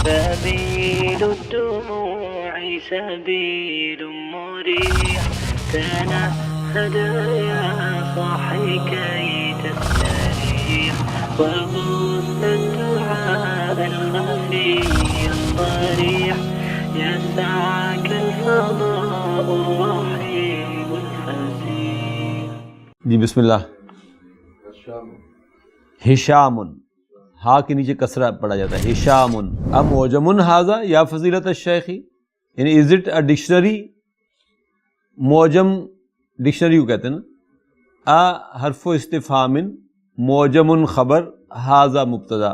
سبيل الدموع سبيل مريح تنهد يا صاحي كي تستريح وغص الدعاء الخفي الصريح يسعك الفضاء الرحيم الفسيح. جی بسم اللہ. ہشامن، ہا کے نیچے کسرہ پڑھا جاتا ہے ہشامن. ام موجمن ہاذا یا فضیلت الشیخی، یعنی از اٹ اے ڈکشنری؟ موجم ڈکشنری کو کہتے ہیں نا. حرف استفہام، موجمن خبر، ہاذا مبتدا.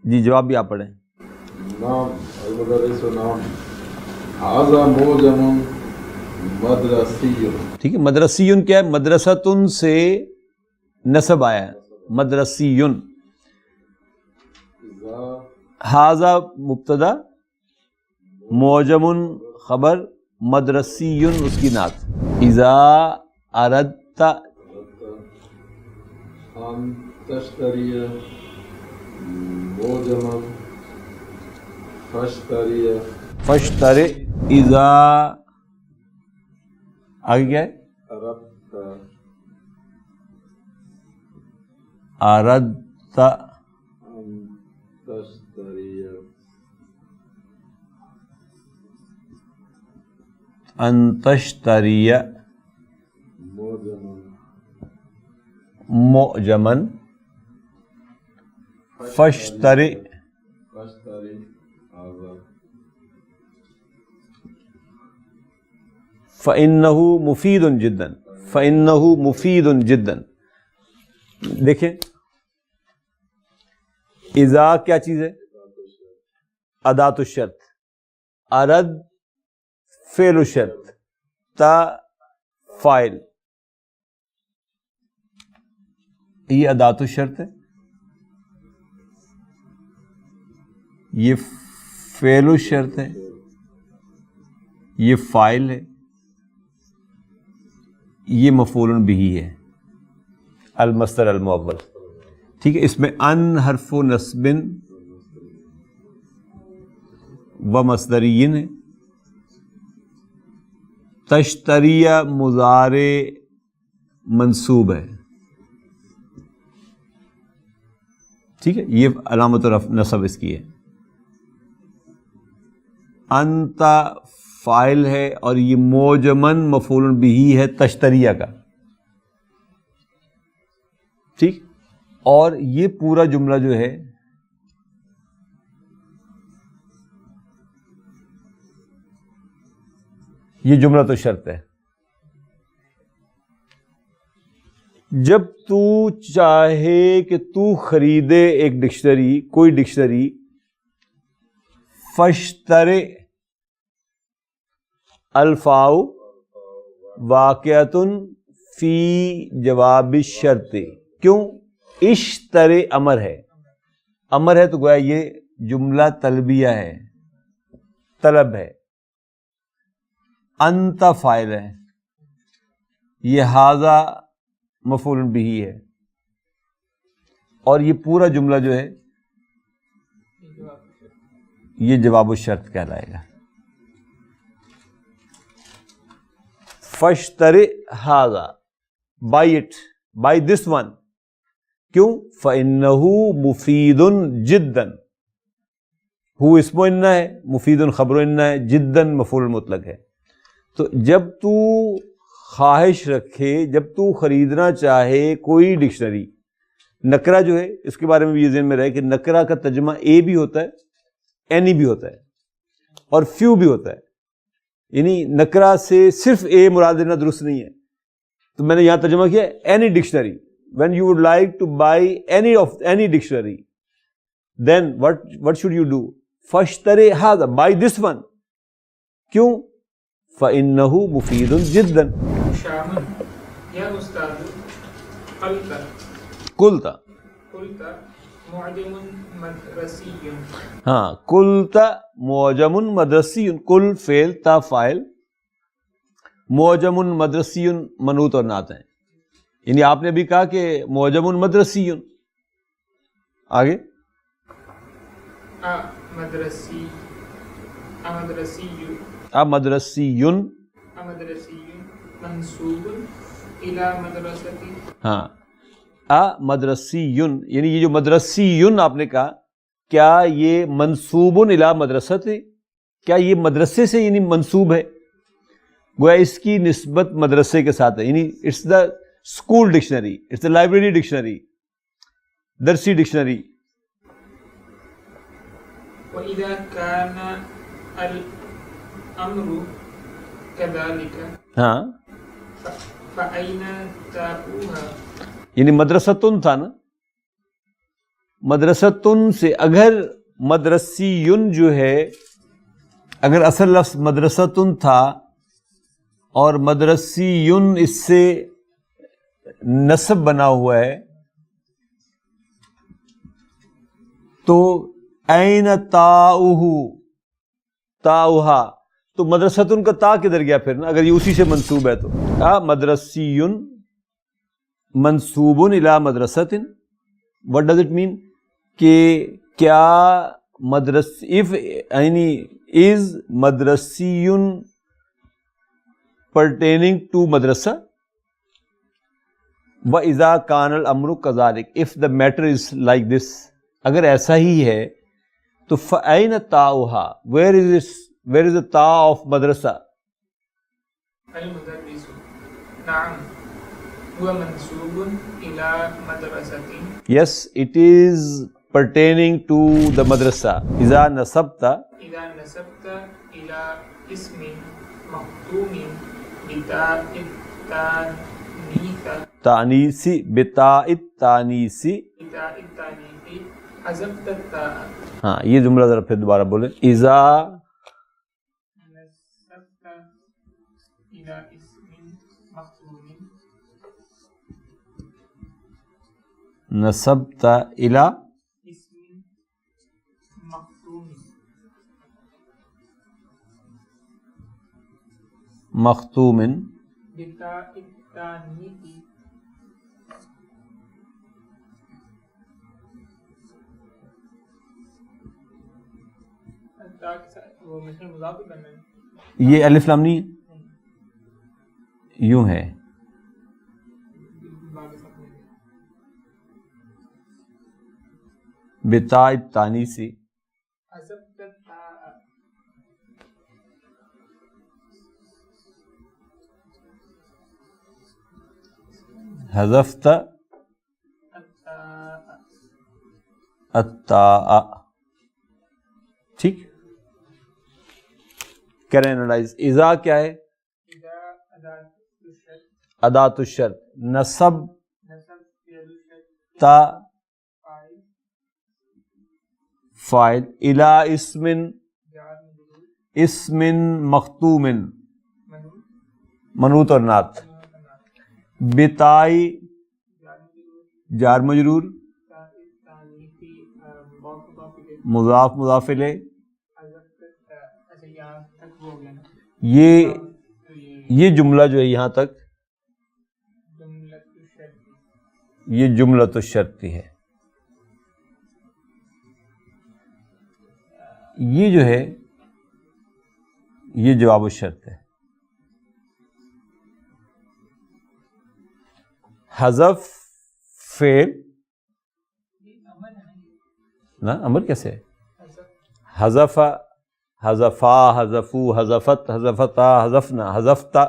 جی جواب بھی آپ پڑھیں. نام المدرس نام هذا موجم مدرسی. ٹھیک ہے. مدرسیون کیا ہے؟ مدرستن سے نسب آیا ہے مدرسیون. ہاذا مبتدا، موجمن خبر، مدرسیون اس کی نعت. اذا اردت ان تشتری موجما فاشتری. فاشتری. اذا آگے کیا ہے؟ اردت اردت ان تشتری ان تشتری موجما معجما فاشتری. فاشتری هذا فإنه مفید جدا. فإنه مفید جدا. دیکھیں اذا کیا چیز ہے؟ اداۃ الشرط. ارد فعل الشرط، تا فاعل. یہ اداۃ الشرط ہے، یہ فعل الشرط ہے، یہ فاعل ہے، یہ مفعول بہ ہے، المصدر المؤول. ٹھیک ہے. اس میں ان حرف نصب و مصدرین ہے. تشتریہ مضارع منصوب ہے. ٹھیک ہے. یہ علامت نصب اس کی ہے. انت فاعل ہے اور یہ موجمن مفعول بہ ہے تشتریہ کا. ٹھیک. اور یہ پورا جملہ جو ہے یہ جملہ تو شرط ہے. جب تو چاہے کہ تو خریدے ایک ڈکشنری، کوئی ڈکشنری، فاشتری الفاء واقعۃ فی جواب الشرط. کیوں؟ اشتری امر ہے. امر ہے تو گویا یہ جملہ طلبیہ ہے، طلب ہے. انت فاعل ہے، یہ ہاذا مفعول بہ ہے، اور یہ پورا جملہ جو ہے یہ جواب الشرط کہلائے گا. فاشتری ہاذا، buy it, buy this one. کیوں؟ فإنہ مفید جدا. ہو اسم انہ ہے، مفید خبر انہ ہے، جدا مفعول مطلق ہے. تو جب تو خواہش رکھے، جب تو خریدنا چاہے کوئی ڈکشنری، نکرہ جو ہے اس کے بارے میں بھی یہ ذہن میں رہے کہ نکرہ کا ترجمہ اے بھی ہوتا ہے، اینی بھی ہوتا ہے، اور فیو بھی ہوتا ہے. یعنی نکرہ سے صرف اے مراد لینا درست نہیں ہے. تو میں نے یہاں ترجمہ کیا any dictionary. When you would like to buy any dictionary, then what should you do? فاشتری هذا, buy this one. کیوں؟ فإنه مفید جدا. شامل یا استاد قلت معجم مدرسی. ہاں قلت معجم مدرسی. قل فعل، تا فاعل، معجم مدرسی منوط اور نعت ہیں. یعنی آپ نے ابھی کہا کہ معجم مدرسی. آگے مدرسی امدرسیون منصوب الى مدرستی. ہاں مدرسیون یعنی یہ جو مدرسیون آپ نے کہا کیا یہ منصوب الی مدرسۃ ہے؟ کیا یہ مدرسے سے یعنی منصوب ہے؟ گویا اس کی نسبت مدرسے کے ساتھ ہے، یعنی it's the school dictionary, it's the library dictionary, درسی ڈکشنری. وَإِذَا كَانَ الْأَمْرُ كَذَلِكَ ہاں فَأَيْنَ تَابُوهَا. یعنی مدرستن تھا نا، مدرستن سے اگر مدرسیون جو ہے، اگر اصل لفظ مدرستن تھا اور مدرسیون اس سے نسب بنا ہوا ہے تو این تاؤہا تو مدرستن کا تا کدھر گیا پھر نا، اگر یہ اسی سے منسوب ہے تو مدرسیون منصوب الی مدرسۃ. what does it mean کہ کیا یعنی is مدرسیون pertaining to مدرسہ. وَإِذَا كَانَ الْأَمْرُ كَذَلِكَ if the matter is like this اگر ایسا ہی ہے تو فَأَيْنَ تَاؤُهَا where is the ta of مدرسہ؟ المدرس نعم هو منصوب الى مدرستی. yes it is pertaining to the madrasa. إذا نسبت الى اسم مختوم بتاء التانیث تانیسی بتاء التانیسی. حذفت التاء. ہاں یہ جملہ ذرا پھر دوبارہ بولیں. اذا نسبت الى اسم مختوم نسبت الى اسم مختوم مختوم بتاء التانیث وہ مثل مضاف کرنا ہے. یہ الف لام نہیں ہے، یوں ہے بتاء التانیسی. حذفت التاء. حذفت التاء. التاء. ٹھیک کہہ رہے ہیں انالائز. اذا کیا ہے؟ اذا ادات الشرط. نصب نسب فعل الشرط تا فاعل فاعل الى اسم جار مجرور اسم مختوم منوط منوط اور نعت. بتائی جار مجرور تاء التانیث مضاف مضاف الیہ. حذفت التاء. اچھا یہاں تک ہو گیا نا. یہ جملہ جو ہے یہاں تک جملۃ الشرط. یہ جملۃ الشرط ہے. یہ جو ہے یہ جواب الشرط ہے. حذف فعل نا امر کیسے ہے؟ حذف حذفا حذفو حذفت حذفتا حذفنا حذفتا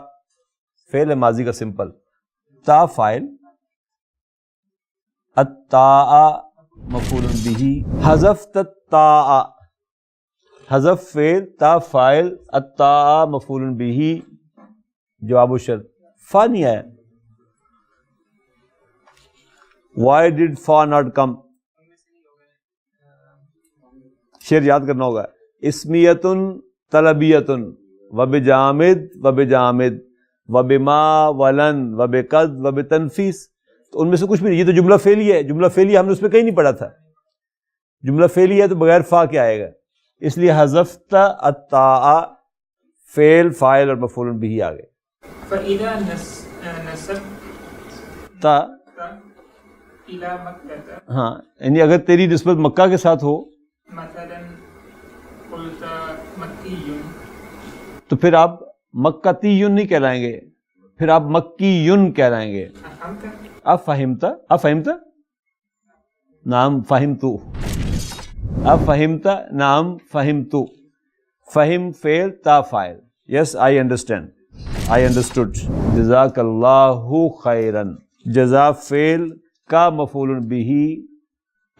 فعل ماضی کا سمپل. تا فاعل التاء مفعول به. حذفت التاء حذف فعل تا فاعل التاء مفعول به جواب الشرط. فا نہیں آیا. Why did fa not come؟ شعر یاد کرنا ہوگا. اسمیتن طلبیتن وبجامد وبجامد وبما ولن وبقد وبتنفیس. تو ان میں سے کچھ بھی نہیں. یہ تو جملہ فعلی ہے. جملہ فعلی ہم نے اس میں کہیں نہیں پڑھا تھا. جملہ فعلی ہے تو بغیر فا کے آئے گا. اس لیے حذفت التاء فعل فاعل اور مفعول به آ گئے. فإذا نسبت تا إلى مكة ہاں یعنی اگر تیری نسبت مکہ کے ساتھ ہو مثلا قلت مکی تو پھر آپ مکتیون نہیں کہلائیں گے، پھر آپ مکیون کہلائیں گے. افہمت افہمت نام فہمتو، افہمت نام فہمتو. فہم فعل تا فاعل. یس آئی انڈرسٹینڈ، آئی انڈرسٹوڈ. جزاک اللہ خیرن، جزا فعل کا مفعول بہ،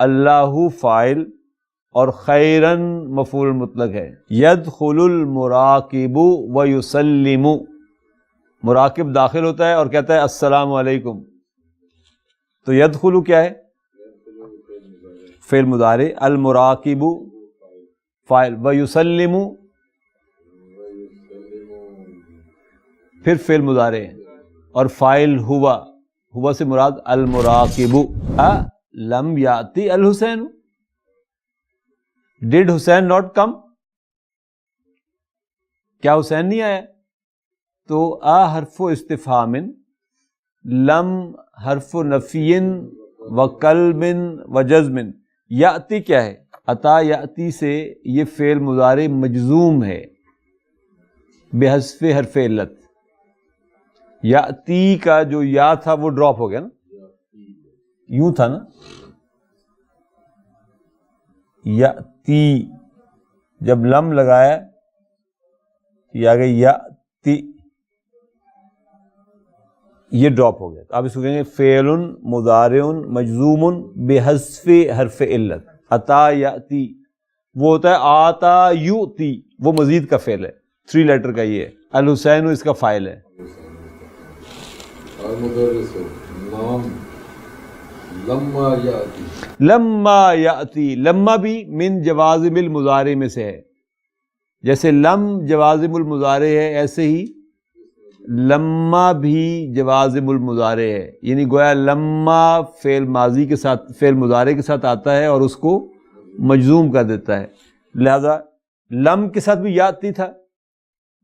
اللہ فاعل، اور خیرن مفعول مطلق ہے. یدخل المراقب ویسلم، مراقب داخل ہوتا ہے اور کہتا ہے السلام علیکم. تو یدخل کیا ہے؟ فعل مضارع، المراقب فاعل، ویسلم پھر فعل مضارع ہے اور فاعل ہوا سے مراد المراقب. لم یاتی الحسین، ڈیڈ حسین ناٹ کم، کیا حسین نہیں آیا؟ تو حرف استفہام، لم حرف نفی و قلب و جزم. یاتی کیا ہے؟ عطا یاتی سے یہ فعل مضارع مجزوم ہے بحذف حرف علت. یاتی کا جو یا تھا وہ ڈراپ ہو گیا نا، یوں تھا نا یاتی، جب لم لگایا یہ آ گئی یاتی، یہ ڈراپ ہو گیا. آپ اس کو کہیں گے فعل مضارع مجزوم بحذف حرف علت. عطا یاتی وہ ہوتا ہے آتا یؤتی، وہ مزید کا فعل ہے، 3 لیٹر کا یہ ہے. الحسین اس کا فاعل ہے. المدرس نام لما یاتی، لما یاتی، لما بھی من جوازم المضارع میں سے ہے. جیسے لم جوازم المضارع ہے ایسے ہی لما بھی جوازم المضارع ہے. یعنی گویا لما فعل ماضی کے ساتھ، فعل مضارع کے ساتھ آتا ہے اور اس کو مجزوم کر دیتا ہے. لہذا لم کے ساتھ بھی یاتی تھا،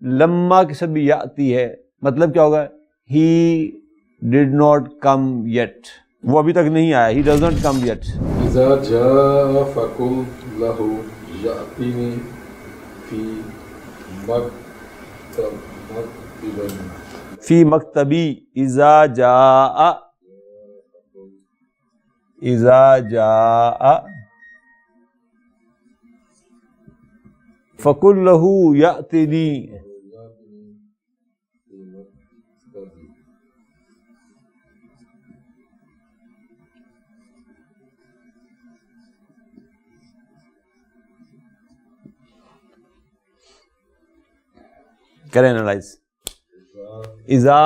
لما کے ساتھ بھی یاتی ہے. مطلب کیا ہوگا؟ ہی ڈڈ ناٹ کم یٹ، وہ ابھی تک نہیں آیا. He does not come yet. اذا جاء فقل له یاتینی فی فی مکتبی. اذا جاء، اذا جاء فقل له یاتینی. کریں انالائز. اذا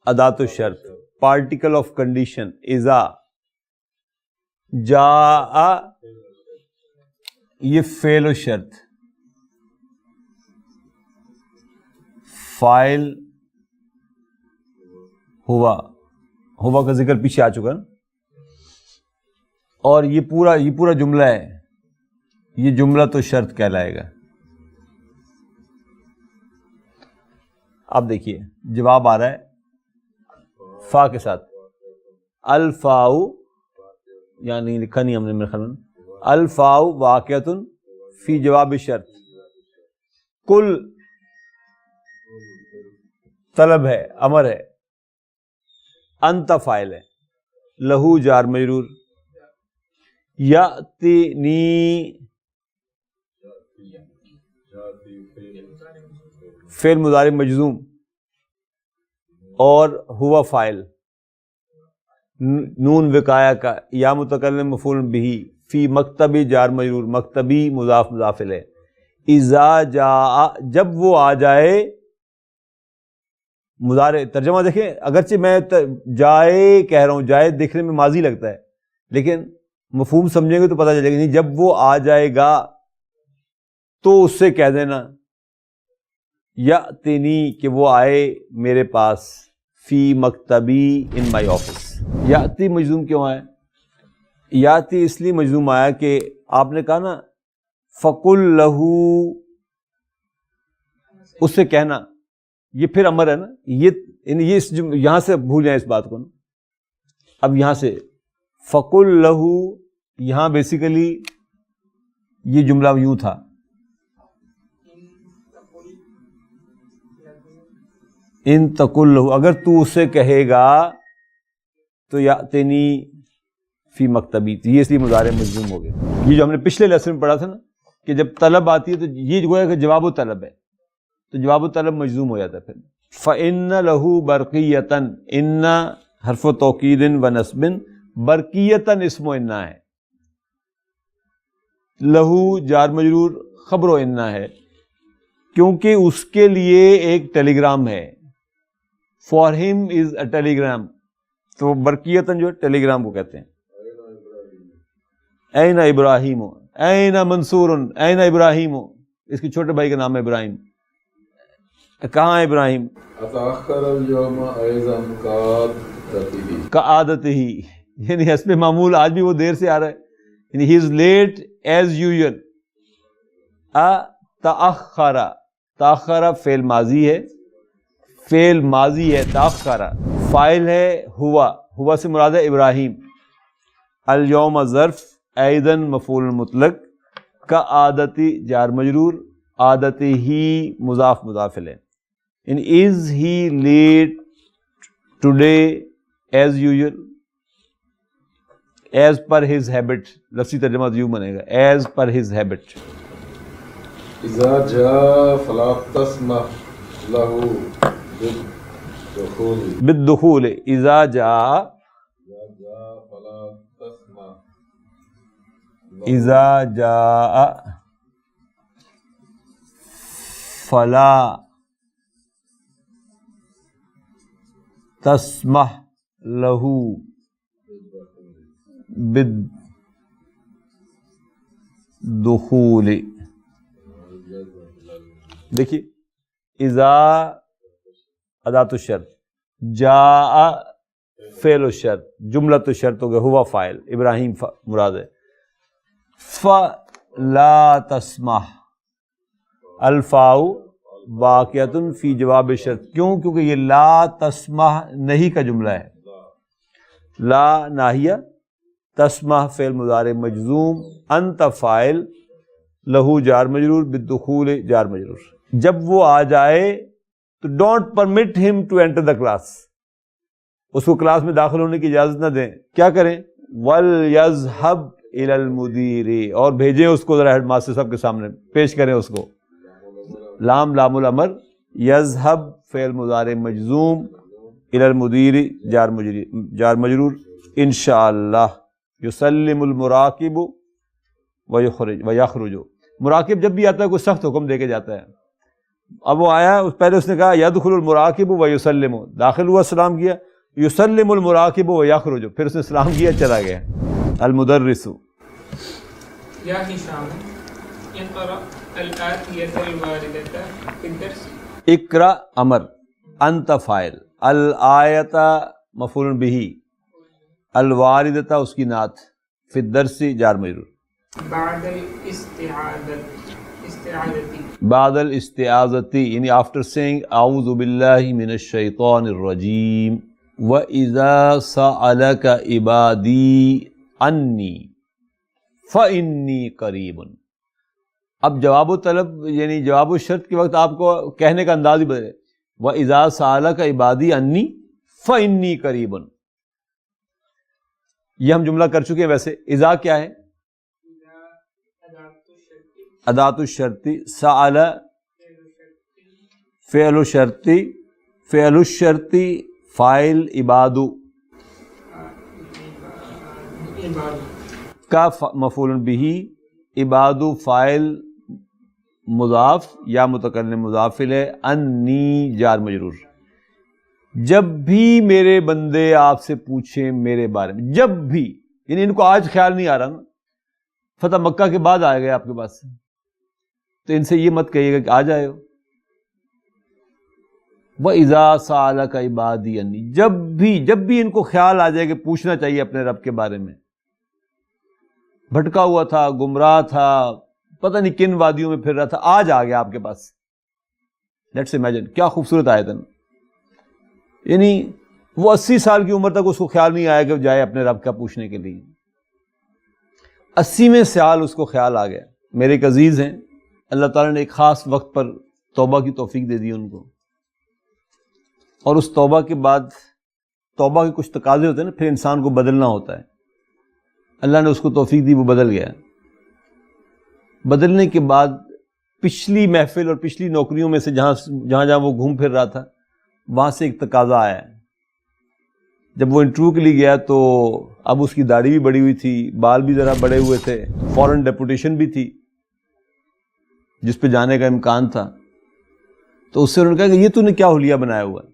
ادات الشرط، پارٹیکل آف کنڈیشن. اذا جاء یہ فعل و شرط، فاعل ہوا کا ذکر پیچھے آ چکا نا. اور یہ پورا جملہ ہے، یہ جملہ تو شرط کہلائے گا. اب دیکھیے جواب آ رہا ہے فا کے ساتھ. الفاء، یعنی لکھا نہیں ہم نے میرے خیال میں، الفاء واقعۃ فی جواب شرط. کل طلب ہے، امر ہے. انت فاعل ہے، لہو جار مجرور. یاتینی فعل مضارع مجزوم اور ہوا فاعل. نون وقایا کا، یا متکلم مفعول بہ. فی مکتبی جار مجرور، مکتبی مضاف مضاف الیہ. اذا جاء جب وہ آ جائے. مضارع ترجمہ دیکھیں، اگرچہ میں جائے کہہ رہا ہوں، جائے دیکھنے میں ماضی لگتا ہے لیکن مفہوم سمجھیں گے تو پتہ چلے گا. نہیں، جب وہ آ جائے گا تو اس سے کہہ دینا یاتینی کہ وہ آئے میرے پاس. فی مکتبی ان مائی آفس. یاتی مجزوم کیوں آیا؟ یاتی اس لیے مجزوم آیا کہ آپ نے کہا نا فقل لہو، اس سے کہنا، یہ پھر امر ہے نا. یہ یہاں سے بھول جائیں اس بات کو نا. اب یہاں سے فقل لہو یہاں بیسیکلی یہ جملہ یوں تھا، ان تقل لہو، اگر تو اسے کہے گا تو یاتنی فی مکتبی، یہ اس لیے مضارع مجزوم ہو گیا۔ یہ جو ہم نے پچھلے لیسن میں پڑھا تھا نا کہ جب طلب آتی ہے تو یہ گویا کہ جواب و طلب ہے، تو جواب و طلب مجزوم ہو جاتا ہے۔ پھر فَإِنَّ لَهُ بَرْقِيَّةً، اِنَّ حرف توکید و نصب، برقیتاً اسم و اِنَّا ہے، لہو جار مجرور خبر و اِنَّا ہے، کیونکہ اس کے لیے ایک ٹیلی گرام ہے، فار ہم از اے ٹیلی گرام، تو برقیتاً جو ہے ٹیلی گرام کو کہتے ہیں۔ این ابراہیم، این منصور، این ابراہیم، اس کے چھوٹے بھائی کا نام ہے ابراہیم۔ کہاں ہے ابراہیم؟ اتاخر اليوم ایضا کعادتہ، کعادتہ، یعنی حسب معمول آج بھی وہ دیر سے آ رہا ہے، یعنی ہی از لیٹ ایز یوزول۔ تاخر، تاخر فعل ماضی ہے، فعل ماضی ہے تاخر، فاعل ہے ہوا، ہوا سے مراد ہے ابراہیم، اليوم ظرف، ایضاً مفعول مطلق، کعادتی جار مجرور، عادتی ہی مضاف مضاف الیہ، یعنی is he late today as usual, as per his habit, لفظی ترجمہ یوں بنے گا ایز پر ہز ہیبٹ۔ اذا جاء فلا تسمح له بالدخول، بالدخول، اذا جاء، اذا جاء فلا تسمح اذا جاء فلا تسمح له بالدخول۔ دیکھیے اذا اداۃ الشرط، جاء فعل الشرط، جملۃ الشرط ہو گیا، ہوا فاعل، ابراہیم مراد ہے۔ فلا تسمح، الفاء باقیۃ فی جواب شرط، کیوں؟ کیونکہ یہ لا تسمح نہیں کا جملہ ہے، لا ناہیہ، تسمح فعل مضارع مجزوم، انت فاعل، لہو جار مجرور، بالدخول جار مجرور۔ جب وہ آ جائے تو ڈونٹ پرمٹ ہم ٹو انٹر دا کلاس، اس کو کلاس میں داخل ہونے کی اجازت نہ دیں، کیا کریں؟ وَلْيَذْهَبْ إِلَى الْمُدِيرِ، اور بھیجیں اس کو ذرا ہیڈ ماسٹر صاحب کے سامنے، پیش کریں اس کو۔ لام لام الامر، یذهب فعل مضارع مجزوم، إِلَى الْمُدِيرِ جار مجرور، انشاءاللہ، یسلم المراقب ویخرج، مراقب جب بھی آتا ہے کوئی سخت حکم دے کے جاتا ہے، اب وہ آیا، پہلے اس نے کہا یدخل المراقب ویسلم، داخل ہوا سلام کیا، یسلم المراقب ویخرج، پھر اس نے سلام کیا چلا گیا۔ المدرس، یا ہشام اقرأ الآتیۃ الواردۃ فی الدرس، اقرأ امر، انت فاعل، الآیۃ مفعول بہ، الواردۃ اس کی نعت، فی الدرس جار مجرور، بعد الاستعاذۃ، بعد الاستعاذتی، یعنی آفٹر سینگ اعوذ باللہ من الشیطان الرجیم، وَإِذَا سَأَلَكَ عِبَادِي عَنِّي فَإِنِّي قَرِيبٌ۔ اب جواب و طلب یعنی جواب و شرط کے وقت آپ کو کہنے کا انداز ہی بدلے، وَإِذَا سَأَلَكَ عِبَادِي عَنِّي فَإِنِّي قَرِيبٌ، یہ ہم جملہ کر چکے ہیں۔ ویسے اذا کیا ہے؟ اداۃ الشرطی، سأل فعل الشرطی، فعل الشرطی فاعل عبادو کا مفعول بہ، عبادو فاعل مضاف یا متکلم مضاف الیہ، انی جار مجرور۔ جب بھی میرے بندے آپ سے پوچھیں میرے بارے میں، جب بھی، یعنی ان کو آج خیال نہیں آ رہا نا، فتح مکہ کے بعد آئے گئے آپ کے پاس، تو ان سے یہ مت کہیے گا کہ آ جائے ہو۔ وَإِذَا سَأَلَكَ عِبَادِي عَنِّي، جب بھی ان کو خیال آ جائے کہ پوچھنا چاہیے اپنے رب کے بارے میں، بھٹکا ہوا تھا، گمراہ تھا، پتہ نہیں کن وادیوں میں پھر رہا تھا، آج آ گیا آپ کے پاس۔ لیٹس امیجن، کیا خوبصورت آیت ہے، یعنی وہ 80 سال کی عمر تک اس کو خیال نہیں آیا کہ جائے اپنے رب کا پوچھنے کے لیے۔ 80ویں سال اس کو خیال آ گیا. میرے ایک عزیز ہیں, اللہ تعالیٰ نے ایک خاص وقت پر توبہ کی توفیق دے دی ان کو, اور اس توبہ کے بعد توبہ کے کچھ تقاضے ہوتے ہیں نا, پھر انسان کو بدلنا ہوتا ہے. اللہ نے اس کو توفیق دی, وہ بدل گیا. بدلنے کے بعد پچھلی محفل اور پچھلی نوکریوں میں سے جہاں وہ گھوم پھر رہا تھا, وہاں سے ایک تقاضا آیا. جب وہ انٹرویو کے لیے گیا تو اب اس کی داڑھی بھی بڑی ہوئی تھی, بال بھی ذرا بڑے ہوئے تھے, فورن ڈیپوٹیشن بھی تھی جس پہ جانے کا امکان تھا. تو اس سے انہوں نے کہا کہ یہ تو نے کیا حلیہ بنایا ہوا ہے,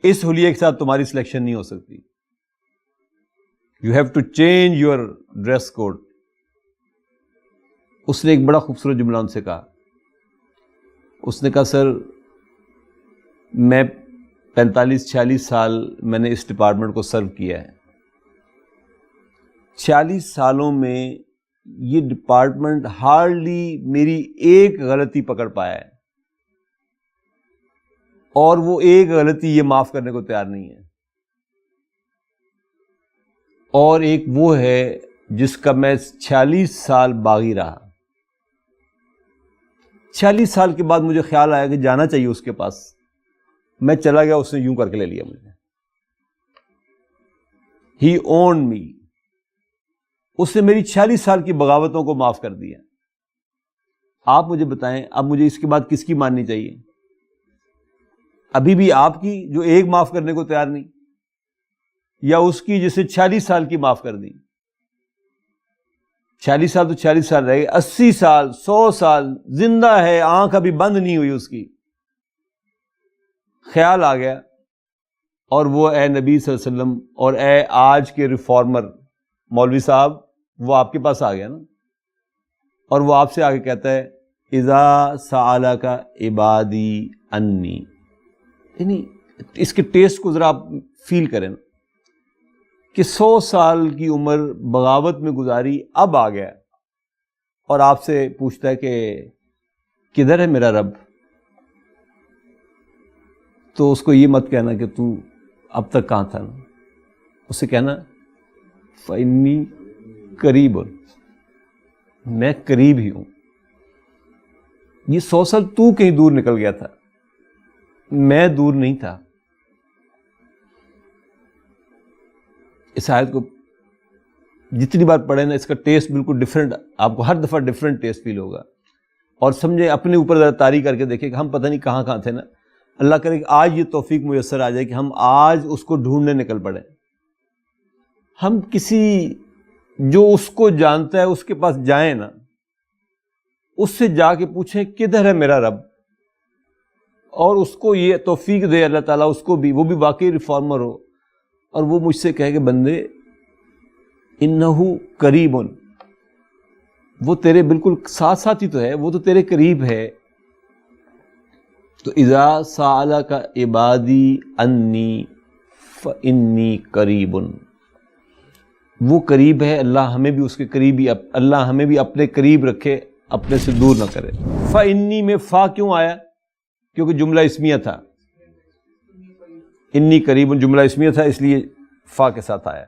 اس حلیے کے ساتھ تمہاری سلیکشن نہیں ہو سکتی. You have to change your dress code. اس نے ایک بڑا خوبصورت جملہ ان سے کہا. اس نے کہا سر میں 45-46 سال میں نے اس ڈپارٹمنٹ کو سرو کیا ہے. 46 سالوں میں یہ ڈپارٹمنٹ ہارڈلی میری ایک غلطی پکڑ پایا ہے, اور وہ ایک غلطی یہ معاف کرنے کو تیار نہیں ہے. اور ایک وہ ہے جس کا میں 46 سال باغی رہا. 46 سال کے بعد مجھے خیال آیا کہ جانا چاہیے اس کے پاس. میں چلا گیا, اس نے یوں کر کے لے لیا مجھے. ہی اونڈ می. اس نے میری 46 سال کی بغاوتوں کو معاف کر دیا. آپ مجھے بتائیں اب مجھے اس کے بعد کس کی ماننی چاہیے؟ ابھی بھی آپ کی جو ایک معاف کرنے کو تیار نہیں, یا اس کی جسے 46 سال کی معاف کر دی؟ 46 سال تو 46 سال رہ گئے, 80 سال 100 سال زندہ ہے, آنکھ ابھی بند نہیں ہوئی اس کی. خیال آ گیا, اور وہ اے نبی صلی اللہ علیہ وسلم اور اے آج کے ریفارمر مولوی صاحب, وہ آپ کے پاس آ گیا نا, اور وہ آپ سے آگے کہتا ہے اذا سألک عبادی انی. یعنی اس کے ٹیسٹ کو ذرا آپ فیل کریں کہ 100 سال کی عمر بغاوت میں گزاری, اب آ گیا اور آپ سے پوچھتا ہے کہ کدھر ہے میرا رب. تو اس کو یہ مت کہنا کہ تو اب تک کہاں تھا نا, اسے کہنا فإنی قریب, میں قریب ہی ہوں. یہ 100 سال تو کہیں دور نکل گیا تھا, میں دور نہیں تھا. اس آیت کو جتنی بار پڑھیں نا, اس کا ٹیسٹ بالکل ڈفرینٹ, آپ کو ہر دفعہ ڈفرینٹ ٹیسٹ فیل ہوگا. اور سمجھے اپنے اوپر ذرا طاری کر کے دیکھیں کہ ہم پتہ نہیں کہاں تھے نا. اللہ کرے کہ آج یہ توفیق میسر آ جائے کہ ہم آج اس کو ڈھونڈنے نکل پڑے. ہم کسی جو اس کو جانتا ہے اس کے پاس جائیں نا, اس سے جا کے پوچھیں کدھر ہے میرا رب, اور اس کو یہ توفیق دے اللہ تعالیٰ, اس کو بھی, وہ بھی واقعی ریفارمر ہو, اور وہ مجھ سے کہے کہ بندے انہو قریب, وہ تیرے بالکل ساتھ ساتھ ہی تو ہے, وہ تو تیرے قریب ہے. تو اذا سألک عبادی انی فإنی قریب, وہ قریب ہے. اللہ ہمیں بھی اس کے قریب ہی, اللہ ہمیں بھی اپنے قریب رکھے, اپنے سے دور نہ کرے. فإنی میں فا کیوں آیا؟ کیونکہ جملہ اسمیہ تھا. انی قریب جملہ اسمیہ تھا, اس لیے فا کے ساتھ آیا.